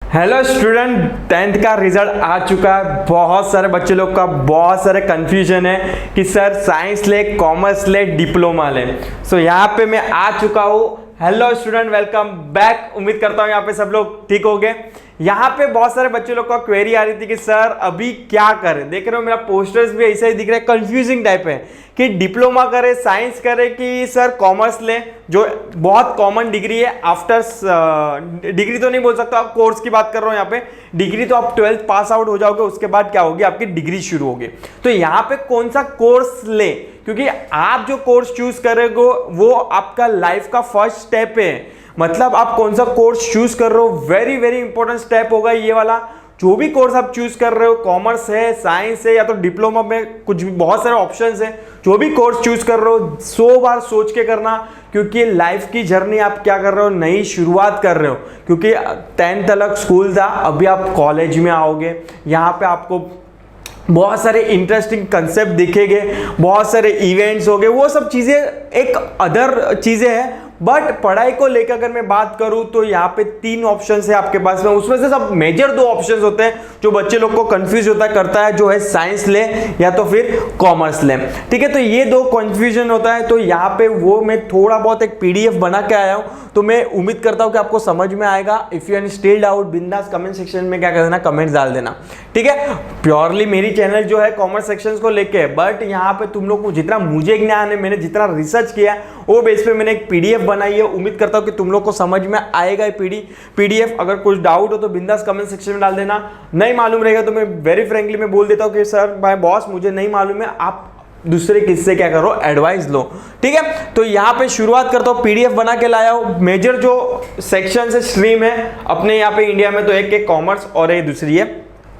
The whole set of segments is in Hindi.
हेलो स्टूडेंट, 10th का रिजल्ट आ चुका है। बहुत सारे बच्चे लोग का बहुत सारे कंफ्यूजन है कि सर साइंस ले, कॉमर्स ले, डिप्लोमा ले। सो यहाँ पे मैं आ चुका हूँ। Hello student, welcome back. उम्मीद करता हूँ यहाँ पे सब लोग ठीक हो गए। यहाँ पे बहुत सारे बच्चे लोग का क्वेरी आ रही थी कि सर अभी क्या करें। देख रहे हो मेरा पोस्टर्स भी ऐसा ही दिख रहा है, कंफ्यूजिंग टाइप है कि डिप्लोमा करे, साइंस करे कि सर कॉमर्स ले, जो बहुत कॉमन डिग्री है। आफ्टर डिग्री तो नहीं बोल सकता, आप कोर्स की बात कर रहा हूँ यहाँ पे। डिग्री तो आप 12th पास आउट हो जाओगे, उसके बाद क्या होगी, आपकी डिग्री शुरू होगी। तो यहाँ पे कौन सा कोर्स ले, क्योंकि आप जो कोर्स चूज करोगे वो आपका लाइफ का फर्स्ट स्टेप है। मतलब आप कौन सा कोर्स चूज कर रहे हो, वेरी वेरी इंपॉर्टेंट स्टेप होगा ये वाला। जो भी कोर्स आप चूज कर रहे हो, कॉमर्स है, साइंस है, या तो डिप्लोमा में कुछ भी, बहुत सारे ऑप्शंस है। जो भी कोर्स चूज कर रहे हो 100 बार सोच के करना, क्योंकि लाइफ की जर्नी आप क्या कर रहे हो, नई शुरुआत कर रहे हो। क्योंकि 10th अलग स्कूल था, अभी आप कॉलेज में आओगे, यहाँ पे आपको बहुत सारे इंटरेस्टिंग कंसेप्ट दिखेंगे, बहुत सारे इवेंट्स हो गए, वो सब चीज़ें एक अदर चीज़ें हैं। बट पढ़ाई को लेकर अगर मैं बात करूं तो यहाँ पे 3 ऑप्शंस है आपके पास में। उसमें से सब मेजर 2 ऑप्शंस होते हैं जो बच्चे लोग को कंफ्यूज करता है, जो है साइंस ले या तो फिर कॉमर्स ले। ठीक है, तो ये 2 कंफ्यूजन होता है। तो यहाँ पे वो मैं थोड़ा बहुत एक PDF बना के आया हूँ, तो मैं उम्मीद करता हूँ कि आपको समझ में आएगा। If you an still doubt, बिंदास कमेंट सेक्शन में क्या कर देना, कमेंट्स डाल देना। ठीक है, प्योरली मेरी चैनल जो है कॉमर्स सेक्शन को लेके, बट यहाँ पे तुम लोग को जितना मुझे ज्ञान है, मैंने जितना रिसर्च किया है, वो बेस पे मैंने एक PDF बनाई है। उम्मीद करता हूँ कि तुम लोग को समझ में आएगा PDF। अगर कुछ डाउट हो तो बिंदास कमेंट सेक्शन में डाल देना। नहीं मालूम रहेगा तो मैं वेरी फ्रेंकली मैं बोल देता हूँ कि सर भाई बॉस मुझे नहीं मालूम है, आप दूसरे किससे क्या करो, एडवाइस लो। ठीक है, तो यहाँ पे शुरुआत करता हूँ। PDF बना के लाया हूँ। मेजर जो सेक्शन है, स्ट्रीम है अपने यहाँ पे इंडिया में, तो एक है कॉमर्स और एक दूसरी है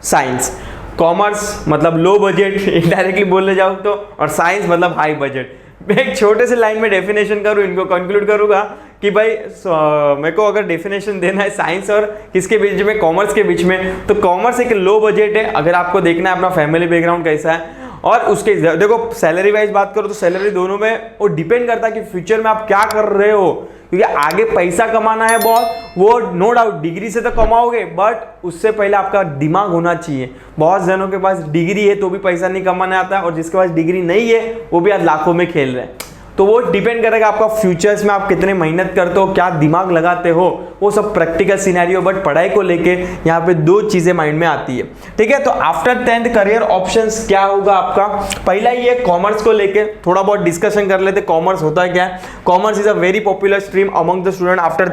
साइंस। कॉमर्स मतलब लो बजट इनडायरेक्टली बोलने जाऊँ तो, और साइंस मतलब हाई बजट। मैं एक छोटे से लाइन में डेफिनेशन करूँ, इनको कंक्लूड करूँगा कि भाई मेरे को अगर डेफिनेशन देना है साइंस और किसके बीच में, कॉमर्स के बीच में, तो कॉमर्स एक लो बजट है। अगर आपको देखना है अपना फैमिली बैकग्राउंड कैसा है, और उसके देखो सैलरी वाइज बात करो तो सैलरी दोनों में वो डिपेंड करता है कि फ्यूचर में आप क्या कर रहे हो। क्योंकि आगे पैसा कमाना है बहुत, वो नो डाउट डिग्री से तो कमाओगे, बट उससे पहले आपका दिमाग होना चाहिए। बहुत जनों के पास डिग्री है तो भी पैसा नहीं कमाना आता है, और जिसके पास डिग्री नहीं है वो भी आज लाखों में खेल रहे हैं। तो वो डिपेंड करेगा आपका फ्यूचर्स में आप कितने मेहनत करते हो, क्या दिमाग लगाते हो, वो सब प्रैक्टिकल सिनेरियो। बट पढ़ाई को लेके यहाँ पे 2 चीजें माइंड में आती है। ठीक है, तो आफ्टर 10th करियर ऑप्शंस क्या होगा आपका। पहला ये कॉमर्स को लेके थोड़ा बहुत डिस्कशन कर लेते। कॉमर्स होता है क्या है। Commerce is a very popular stream among the student after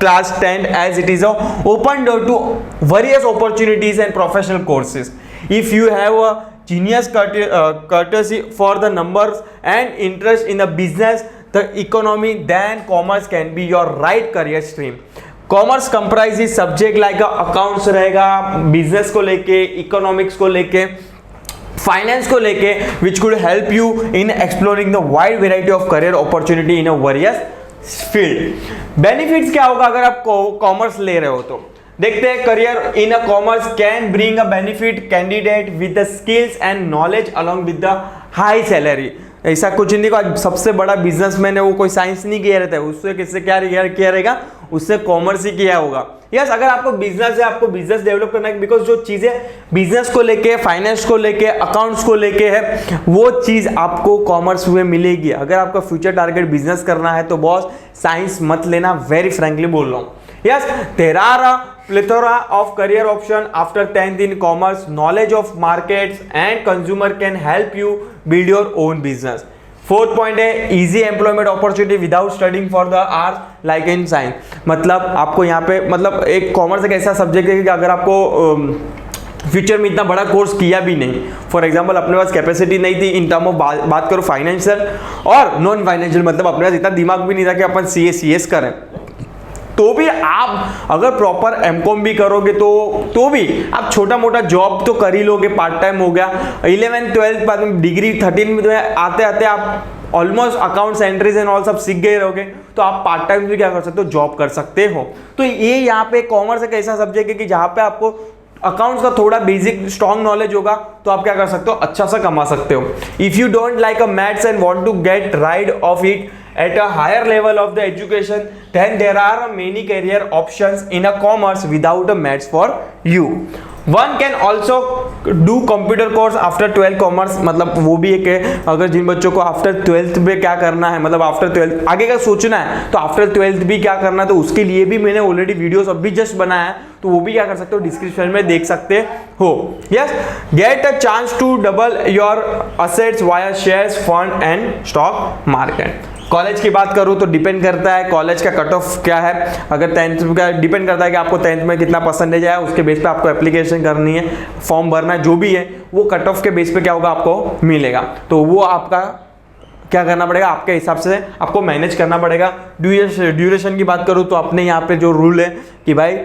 class 10 as it is a open door to various opportunities and professional courses. If you have a genius courtesy for the numbers and interest in the business, the economy, then commerce can be your right career stream. Commerce comprises subject like accounts रहेगा, business को लेके, economics को लेके, फाइनेंस को लेके, which could help you in exploring the wide variety of career opportunity in a various field. Benefits क्या होगा अगर आप कॉमर्स ले रहे हो तो देखते हैं। Career in a commerce can bring a benefit candidate with the skills and knowledge along with the high salary. ऐसा कुछ नहीं को सबसे बड़ा बिजनेसमैन है वो कोई साइंस नहीं किया रहता है, उससे किससे क्या किया रहेगा, उससे कॉमर्स ही किया होगा। यस, अगर आपको बिजनेस है, आपको बिजनेस डेवलप करना है, बिकॉज जो चीजें बिजनेस को लेके, फाइनेंस को लेके, अकाउंट्स को लेके है, वो चीज आपको कॉमर्स में मिलेगी। अगर आपका फ्यूचर टारगेट बिजनेस करना है तो बॉस साइंस मत लेना, वेरी फ्रेंकली बोल रहा हूँ। Yes, there are a plethora of career option after 10th in commerce. Knowledge of markets and consumer can help you build your own business. 4th point है easy employment opportunity without studying for the hours like in science. मतलब आपको यहाँ पे मतलब एक कॉमर्स एक ऐसा सब्जेक्ट है कि अगर आपको फ्यूचर में इतना बड़ा कोर्स किया भी नहीं, फॉर एग्जांपल अपने पास कैपेसिटी नहीं थी इन टर्म ऑफ बात करो फाइनेंशियल और नॉन फाइनेंशियल, मतलब अपने पास इतना दिमाग भी नहीं था कि अपन CS करें, तो भी आप अगर प्रॉपर MCOM भी करोगे तो भी आप छोटा मोटा जॉब तो कर ही लोगे, पार्ट टाइम हो गया। 11th 12th बाद में डिग्री 13 में आते आते आप almost accounts entries and all सब सीख गए रहोगे, तो आप पार्ट टाइम भी क्या कर सकते हो, जॉब कर सकते हो। तो ये यहाँ पे कॉमर्स एक ऐसा सब्जेक्ट है कि जहाँ पे आपको अकाउंट्स का थोड़ा बेसिक स्ट्रॉन्ग नॉलेज होगा तो आप क्या कर सकते हो, अच्छा सा कमा सकते हो। If you don't like a maths and want to get rid of it at a higher level of the education, then there are many career options in a commerce without a maths for you. One can also do computer course after 12 commerce, मतलब वो भी एक है, अगर जिन बच्चों को आफ्टर 12th में क्या करना है, मतलब आफ्टर 12th आगे का सोचना है तो आफ्टर 12th भी क्या करना है, तो उसके लिए भी मैंने ऑलरेडी वीडियोस अभी जस्ट बनाया है, तो वो भी क्या कर सकते हो, डिस्क्रिप्शन में देख सकते हो. Yes, get a chance to double your assets via shares, fund and stock market. College की बात करूँ तो डिपेंड करता है कॉलेज का कट ऑफ क्या है. अगर 10th का डिपेंड करता है कि आपको 10th में कितना परसेंटेज आया, उसके बेस पे आपको एप्लीकेशन करनी है, फॉर्म भरना है, जो भी है वो कट ऑफ के बेस पे क्या होगा आपको मिलेगा. तो वो आपका क्या करना पड़ेगा, आपके हिसाब से आपको मैनेज करना पड़ेगा. ड्यूरेशन की बात करूँ तो अपने यहाँ पे जो रूल है कि भाई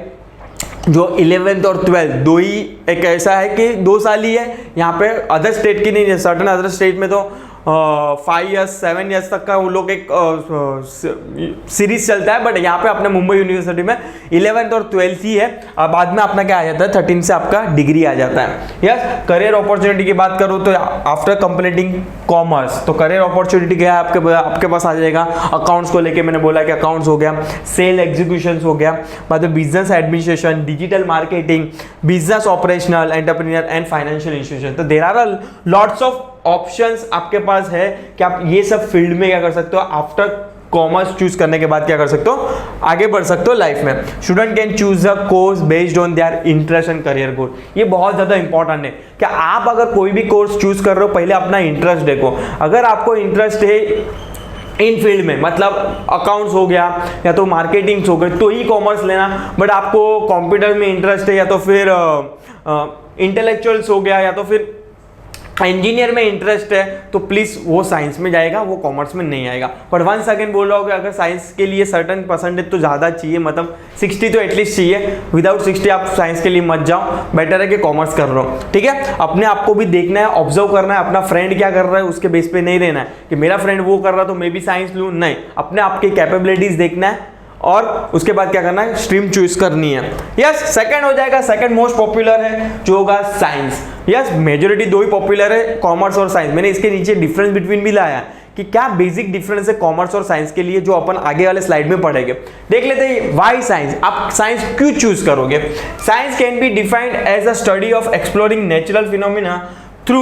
जो 11th और 12th दो ही एक ऐसा है कि 2 साल ही है. यहाँ पे अदर स्टेट की नहीं है, सर्टन अदर स्टेट में तो 5 years 7 years तक का वो लोग एक सीरीज चलता है, बट यहाँ पे अपने मुंबई यूनिवर्सिटी में 11th और 12th ही है. बाद में अपना क्या आ जाता है, 13 से आपका डिग्री आ जाता है. यस, करियर अपॉर्चुनिटी की बात करूँ तो आफ्टर कंप्लीटिंग कॉमर्स तो करियर अपॉर्चुनिटी क्या है आपके पास आ जाएगा. अकाउंट्स को लेके मैंने बोला कि अकाउंट्स हो गया, सेल एग्जीक्यूशन हो गया, बाद में business administration, digital marketing, business operational, entrepreneur and financial institution. तो there are lots of options आपके पास है कि आप ये सब फील्ड में क्या कर सकते हो. आफ्टर कॉमर्स चूज करने के बाद क्या कर सकते हो, आगे बढ़ सकते हो लाइफ में. Student can choose a course based on their interest and career goal. ये बहुत ज्यादा इंपॉर्टेंट है कि आप अगर कोई भी कोर्स चूज कर रहे हो, पहले अपना इंटरेस्ट देखो. अगर आपको इंटरेस्ट है इन फील्ड में, मतलब अकाउंट्स हो गया या तो मार्केटिंग हो गई, तो ही कॉमर्स लेना. बट आपको कंप्यूटर में इंटरेस्ट है या तो फिर इंटेलेक्चुअल्स हो गया या तो फिर इंजीनियर में इंटरेस्ट है, तो प्लीज वो साइंस में जाएगा, वो कॉमर्स में नहीं आएगा. बट वंस अगेन बोल रहा हूँ कि अगर साइंस के लिए सर्टन परसेंटेज तो ज़्यादा चाहिए, मतलब 60 तो एटलीस्ट चाहिए. विदाउट 60 आप साइंस के लिए मत जाओ, बेटर है कि कॉमर्स कर रहा हो. ठीक है, अपने आप को भी देखना है, ऑब्जर्व करना है, अपना फ्रेंड क्या कर रहा है उसके बेस पे नहीं रहना है कि मेरा फ्रेंड वो कर रहा तो मैं भी साइंस लूँ. नहीं, अपने आपकी कैपेबिलिटीज देखना है और उसके बाद क्या करना है, स्ट्रीम चूज करनी है. यस, सेकंड हो जाएगा, सेकंड मोस्ट पॉपुलर है जो होगा साइंस. यस, मेजोरिटी 2 ही पॉपुलर है, कॉमर्स और साइंस. मैंने इसके नीचे डिफरेंस बिटवीन भी लाया कि क्या बेसिक डिफरेंस है कॉमर्स और साइंस के लिए, जो अपन आगे वाले स्लाइड में पढ़ेंगे. देख लेते हैं व्हाई साइंस. आप साइंस क्यों चूज करोगे. Science can be defined as a study of exploring natural phenomena through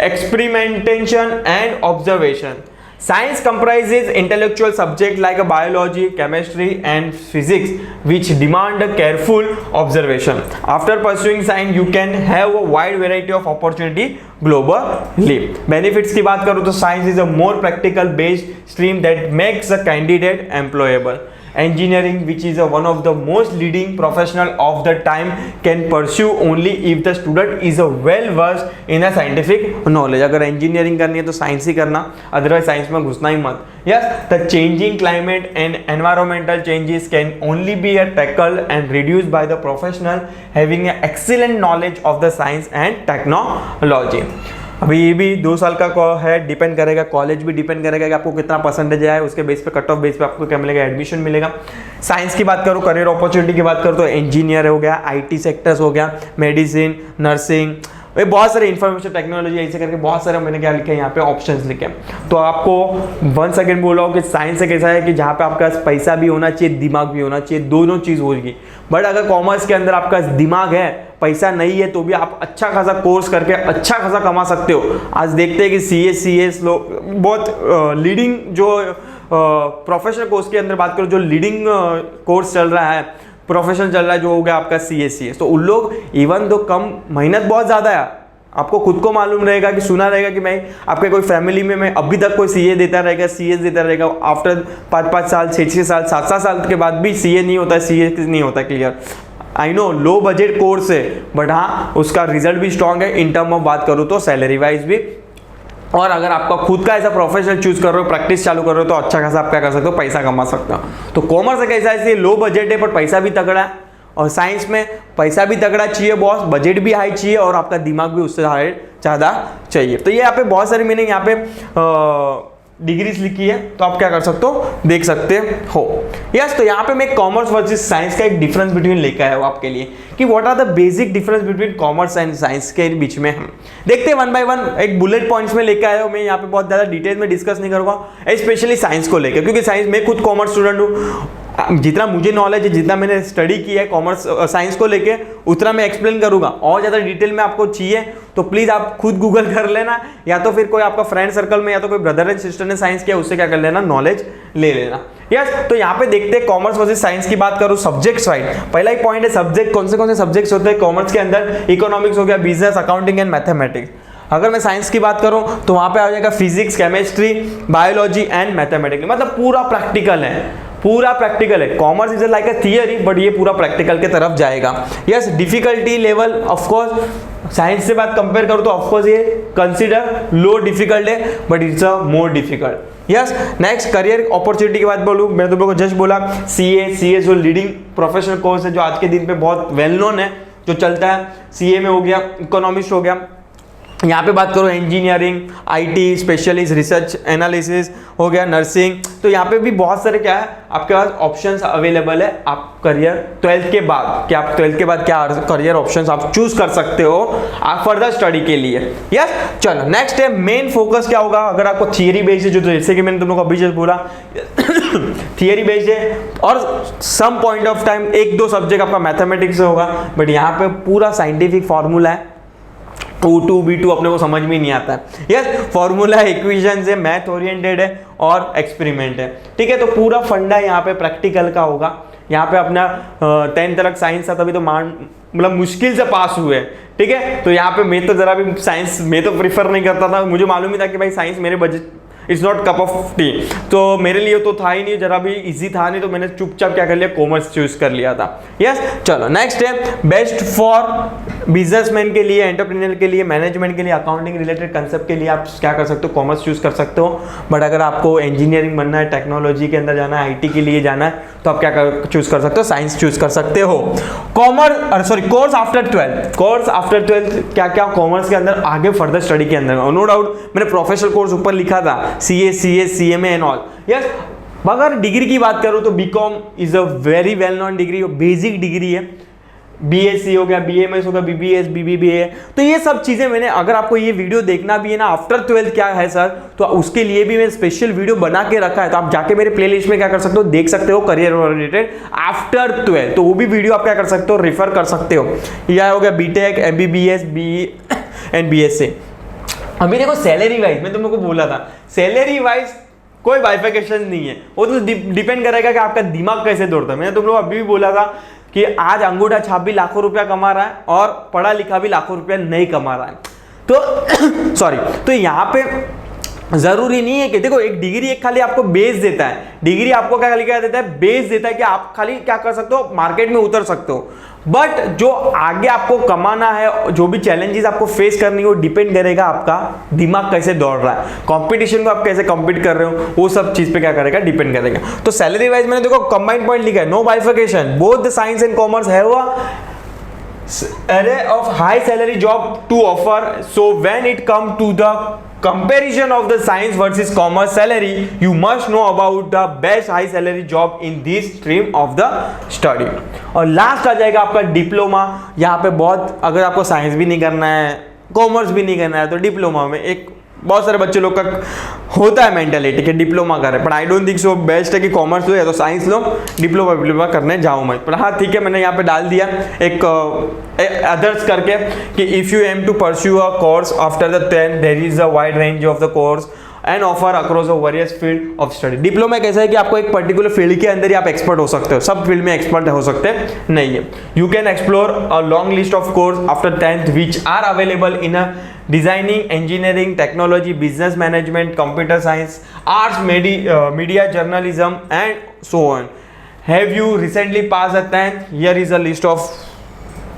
experimentation and observation. Science comprises intellectual subjects like biology, chemistry and physics which demand a careful observation. After pursuing science, you can have a wide variety of opportunity globally. Benefits की बात करूँ तो science is a more practical based stream that makes a candidate employable. Engineering, which is one of the most leading professional of the time, can pursue only if the student is well versed in a scientific knowledge. अगर engineering करनी है तो science ही करना, otherwise science में घुसना ही मत. Yes, the changing climate and environmental changes can only be tackled and reduced by the professional having an excellent knowledge of the science and technology. अभी ये भी 2 साल का है, डिपेंड करेगा, कॉलेज भी डिपेंड करेगा कि आपको कितना परसेंटेज आया, उसके बेस पे कट ऑफ बेस पे आपको क्या मिलेगा, एडमिशन मिलेगा. साइंस की बात करूँ, करियर अपॉर्चुनिटी की बात करूँ तो इंजीनियर हो गया, आईटी सेक्टर्स हो गया, मेडिसिन, नर्सिंग, बहुत सारे इंफॉर्मेशन टेक्नोलॉजी, ऐसे करके बहुत सारे मैंने क्या लिखे यहाँ पे ऑप्शंस लिखे. तो आपको वंस अगेन बोल रहा हूँ कि साइंस एक ऐसा है कि जहाँ पे आपका पैसा भी होना चाहिए, दिमाग भी होना चाहिए, दोनों चीज़ होगी. बट अगर कॉमर्स के अंदर आपका दिमाग है, पैसा नहीं है, तो भी आप अच्छा खासा कोर्स करके अच्छा खासा कमा सकते हो. आज देखते हैं कि CS लोग बहुत लीडिंग जो प्रोफेशनल कोर्स के अंदर बात करो, जो लीडिंग कोर्स चल रहा है, प्रोफेशनल चल रहा है, जो हो गया आपका CS, तो उन लोग इवन दो कम मेहनत बहुत ज़्यादा है. आपको खुद को मालूम रहेगा कि सुना रहेगा कि मैं आपके कोई फैमिली में मैं अभी तक कोई CA देता रहेगा, CS देता रहेगा, आफ्टर 5-5 साल, 6-6 साल, 7-7 साल के बाद भी CA नहीं होता, CS नहीं होता. Clear, I know low budget course है, बट हाँ उसका रिजल्ट भी स्ट्रॉन्ग है. इन टर्म ऑफ बात करूँ तो सैलरी वाइज भी, और अगर आपका खुद का ऐसा प्रोफेशनल चूज कर रहे हो, प्रैक्टिस चालू कर रहे हो, तो अच्छा खासा आप क्या कर सकते हो, पैसा कमा सकते हो. तो कॉमर्स एक ऐसा है, लो बजट है पर पैसा भी तगड़ा है, और साइंस में पैसा भी तगड़ा चाहिए बॉस, बजट भी हाई चाहिए, और आपका दिमाग भी उससे ज़्यादा चाहिए. तो ये यहाँ पे बहुत सारी मैंने यहाँ पे डिग्रीज लिखी है, तो आप क्या कर सकते हो, देख सकते हो। यस, तो यहाँ पे मैं कॉमर्स वर्सेस साइंस का एक डिफरेंस बिटवीन लेकर आया हूँ आपके लिए कि what are the basic difference between commerce and science के बीच में। हम देखते हैं वन बाय वन, एक बुलेट पॉइंट्स में लेकर आया हूँ। मैं यहाँ पे बहुत ज़्यादा डिटेल में डिस्कस नहीं करूँगा, स्पेशली साइंस को लेकर, क्योंकि साइंस, मैं खुद कॉमर्स स्टूडेंट हूँ। जितना मुझे नॉलेज है, जितना मैंने स्टडी किया है कॉमर्स साइंस को लेके, उतना मैं एक्सप्लेन करूंगा। और ज़्यादा डिटेल में आपको चाहिए तो प्लीज़ आप खुद गूगल कर लेना, या तो फिर कोई आपका फ्रेंड सर्कल में या तो कोई ब्रदर एंड सिस्टर ने साइंस किया, उससे क्या कर लेना, नॉलेज ले लेना। यस, तो यहाँ पे देखते हैं कॉमर्स वर्सेस साइंस की बात करूँ सब्जेक्ट्स वाइज। पहला ही पॉइंट है सब्जेक्ट, कौन से सब्जेक्ट्स होते हैं कॉमर्स के अंदर। इकोनॉमिक्स हो गया, बिजनेस, अकाउंटिंग एंड मैथमेटिक्स। अगर मैं साइंस की बात करूं तो वहां पे आ जाएगा physics, chemistry, biology and mathematics. मतलब पूरा प्रैक्टिकल है, पूरा प्रैक्टिकल है। Commerce is like a theory, but ये पूरा प्रैक्टिकल के तरफ जाएगा। Yes, difficulty level of course science से बात कंपेयर करूं तो ऑफ कोर्स ये कंसीडर लो डिफिकल्ट है, but it's a more difficult. Yes, next career opportunity की बात बोलूं, मैं तुम लोगों को जस्ट बोला सीए जो लीडिंग प्रोफेशनल कोर्स है, जो आज के दिन पे बहुत वेल नोन है, जो चलता है। सीए में हो गया, इकोनॉमिक्स हो गया, यहाँ पे बात करो engineering, IT specialist, research analysis हो गया, नर्सिंग। तो यहाँ पे भी बहुत सारे क्या है आपके पास ऑप्शंस अवेलेबल है। आप करियर 12th के बाद, क्या आप 12th के बाद क्या करियर ऑप्शंस आप चूज कर सकते हो आप फर्दर स्टडी के लिए। यस, चलो नेक्स्ट है मेन फोकस क्या होगा। अगर आपको थियरी बेस्ड है, जो जैसे कि मैंने तुम लोग को अभी जस्ट बोला थियरी बेस्ड है, और some point of time 1-2 subject आपका मैथमेटिक्स से होगा, बट यहाँ पे पूरा साइंटिफिक फॉर्मूला है। O2 B2 अपने को समझ में नहीं आता है। यस, फॉर्मूला इक्वेशन है, मैथ ओरिएंटेड है और एक्सपेरिमेंट है। ठीक है, तो पूरा फंडा यहाँ पे प्रैक्टिकल का होगा। यहाँ पे अपना 10th तक साइंस था, तभी तो मतलब मुश्किल से पास हुए। ठीक है, तो यहाँ पे मैं तो जरा भी साइंस मैं तो प्रीफर नहीं करता था। मुझे मालूम ही था कि भाई साइंस मेरे budget it's not cup of T, तो मेरे लिए तो था ही नहीं, जरा भी इजी था नहीं, तो मैंने चुपचाप क्या कर लिया, कॉमर्स चूज कर लिया था। यस, चलो नेक्स्ट है बेस्ट फॉर बिजनेसमैन के लिए, एंटरप्रेन्योर के लिए, मैनेजमेंट के लिए, अकाउंटिंग रिलेटेड कंसेप्ट के लिए आप क्या कर सकते हो, कॉमर्स चूज कर सकते हो। बट अगर आपको इंजीनियरिंग बनना है, टेक्नोलॉजी के अंदर जाना है, आईटी के लिए जाना है, तो आप क्या चूज कर सकते हो, साइंस चूज कर सकते हो। Course after 12th, course after 12th क्या क्या कॉमर्स के अंदर आगे फर्दर स्टडी के अंदर, नो डाउट मैंने प्रोफेशनल कोर्स ऊपर लिखा था, CA, CS, CMA and all. Yes, अगर डिग्री की बात करूं तो BCom is a very well known degree, basic degree है। BSc हो गया, BMS हो गया, BBS, BBBA, तो ये सब चीजें मैंने, अगर आपको ये वीडियो देखना भी है ना आफ्टर 12th क्या है सर, तो उसके लिए भी मैं स्पेशल वीडियो बना के रखा है, तो आप जाके मेरे प्लेलिस्ट में क्या कर सकते हो, देख सकते हो, करियर रिलेटेड आफ्टर 12th, तो वो भी वीडियो आप क्या कर सकते हो, रेफर कर सकते हो। यह हो गया BTech, MBBS, BE and BSc। अभी देखो सैलरी वाइज मैं तुम लोग को बोला था, सैलरी वाइज कोई बाइफिकेशन नहीं है, वो तो डिपेंड करेगा कि आपका दिमाग कैसे दौड़ता है। मैंने तुम लोग अभी भी बोला था कि आज अंगूठा छाप भी लाखों रुपया कमा रहा है और पढ़ा लिखा भी लाखों रुपया नहीं कमा रहा है, तो सॉरी, तो यहाँ पे जरूरी नहीं है कि देखो एक डिग्री एक खाली आपको बेस देता है, डिग्री आपको क्या देता है, बेस देता है कि आप खाली क्या कर सकते हो, मार्केट में उतर सकते हो। बट जो आगे आपको कमाना है, जो भी चैलेंजेस आपको फेस करनी है, वो डिपेंड करेगा आपका दिमाग कैसे दौड़ रहा है, कंपटीशन को आप कैसे compete कर रहे हो, वो सब चीज पे क्या करेगा, डिपेंड करेगा। तो सैलरी वाइज मैंने देखो कंबाइंड पॉइंट लिखा है, no bifurcation, both the science and commerce have a array of high salary job to offer. So when it come to the comparison of the science versus commerce salary, you must know about the best high salary job in this stream of the study. और लास्ट आ जाएगा आपका डिप्लोमा। यहाँ पे बहुत, अगर आपको साइंस भी नहीं करना है, कॉमर्स भी नहीं करना है, तो डिप्लोमा में एक बहुत सारे बच्चे लोग का होता है मेंटालिटी कि डिप्लोमा करें, पर I don't think so. Best है कि कॉमर्स लो या तो साइंस लो, डिप्लोमा करने जाओ मत। पर हाँ ठीक है, मैंने यहाँ पे डाल दिया एक अदर्स करके कि if you aim to pursue a course after the 10th there is a wide range of the course and offer across a various field of study. Diploma एक ऐसा है कि आपको एक पर्टिकुलर फील्ड के अंदर ही आप एक्सपर्ट हो सकते हो, सब फील्ड में एक्सपर्ट हो सकते नहीं है। You can explore a long list of course after 10th which are available in a designing, engineering, technology, business management, computer science, arts, media journalism and so on. Have you recently pass a 10th? Here is a list of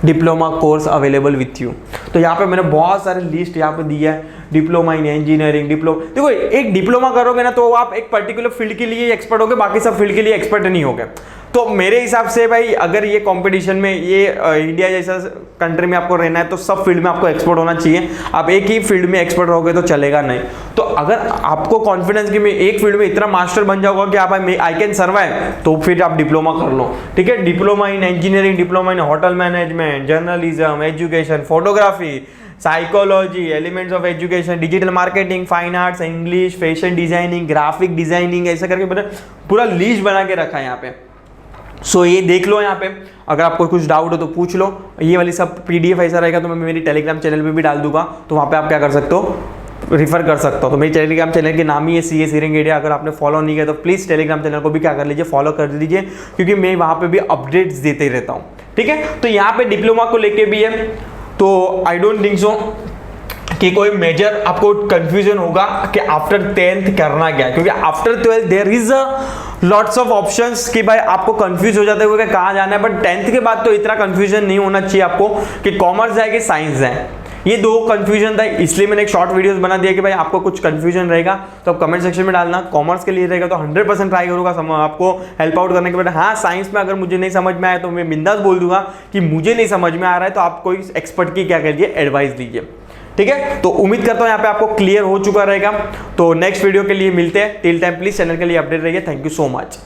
diploma course available with you. तो यहाँ पे मैंने बहुत सारे लिस्ट यहाँ पे दिया है, डिप्लोमा इन इंजीनियरिंग, डिप्लोमा, देखो एक डिप्लोमा करोगे ना तो आप एक पर्टिकुलर फील्ड के लिए एक्सपर्ट होगे, बाकी सब फील्ड के लिए एक्सपर्ट नहीं होगे। तो मेरे हिसाब से भाई अगर ये कंपटीशन में ये इंडिया जैसा कंट्री में आपको रहना है तो सब फील्ड में आपको एक्सपर्ट होना चाहिए। आप एक ही फील्ड में एक्सपर्ट रहोगे तो चलेगा नहीं। तो अगर आपको कॉन्फिडेंस कि मैं एक फील्ड में इतना मास्टर बन जाऊंगा कि आप आई कैन सर्वाइव, तो फिर आप डिप्लोमा कर लो, ठीक है। Diploma in engineering, diploma in hotel management, journalism, education, photography, psychology, elements of education, digital marketing, fine arts, English, fashion designing, graphic designing, ऐसा करके मैंने पूरा लिस्ट बना के रखा है यहाँ पे। सो ये देख लो यहाँ पे, अगर आपको कुछ डाउट हो तो पूछ लो। ये वाली सब PDF ऐसा रहेगा तो मैं मेरी टेलीग्राम चैनल पे भी डाल दूंगा, तो वहाँ पे आप क्या कर सकते हो, रिफर कर सकता हो। तो मेरी टेलीग्राम चैनल के नाम ही है CA सीरिंग इंडिया। अगर आपने फॉलो नहीं किया तो प्लीज़ टेलीग्राम चैनल को भी क्या कर लीजिए, फॉलो कर दीजिए, क्योंकि मैं वहाँ पे भी अपडेट्स देते रहता हूँ, ठीक है। तो यहाँ पे डिप्लोमा को लेके भी है, तो आई डोंट थिंक सो कि कोई मेजर आपको कंफ्यूजन होगा कि आफ्टर 10th करना क्या है, क्योंकि after 12th there is lots of options कि भाई आपको कंफ्यूज हो जाते हो कि कहाँ जाना है। बट 10th के बाद तो इतना कंफ्यूजन नहीं होना चाहिए आपको कि कॉमर्स है कि साइंस है। ये दो कंफ्यूजन था, इसलिए मैंने एक शॉर्ट वीडियोस बना दिया कि भाई आपको कुछ कंफ्यूजन रहेगा तो आप कमेंट सेक्शन में डालना। कॉमर्स के लिए रहेगा तो 100% ट्राई करूंगा आपको हेल्प आउट करने के बाद। हाँ, साइंस में अगर मुझे नहीं समझ में आया तो मैं बिंदास बोल दूंगा कि मुझे नहीं समझ में आ रहा है, तो आप कोई एक्सपर्ट की क्या करिए, एडवाइस लीजिए, ठीक है। तो उम्मीद करता हूं यहाँ पे आपको क्लियर हो चुका रहेगा। तो नेक्स्ट वीडियो के लिए मिलते हैं, टिल टाइम प्लीज चैनल के लिए अपडेट रहिए। Thank you so much.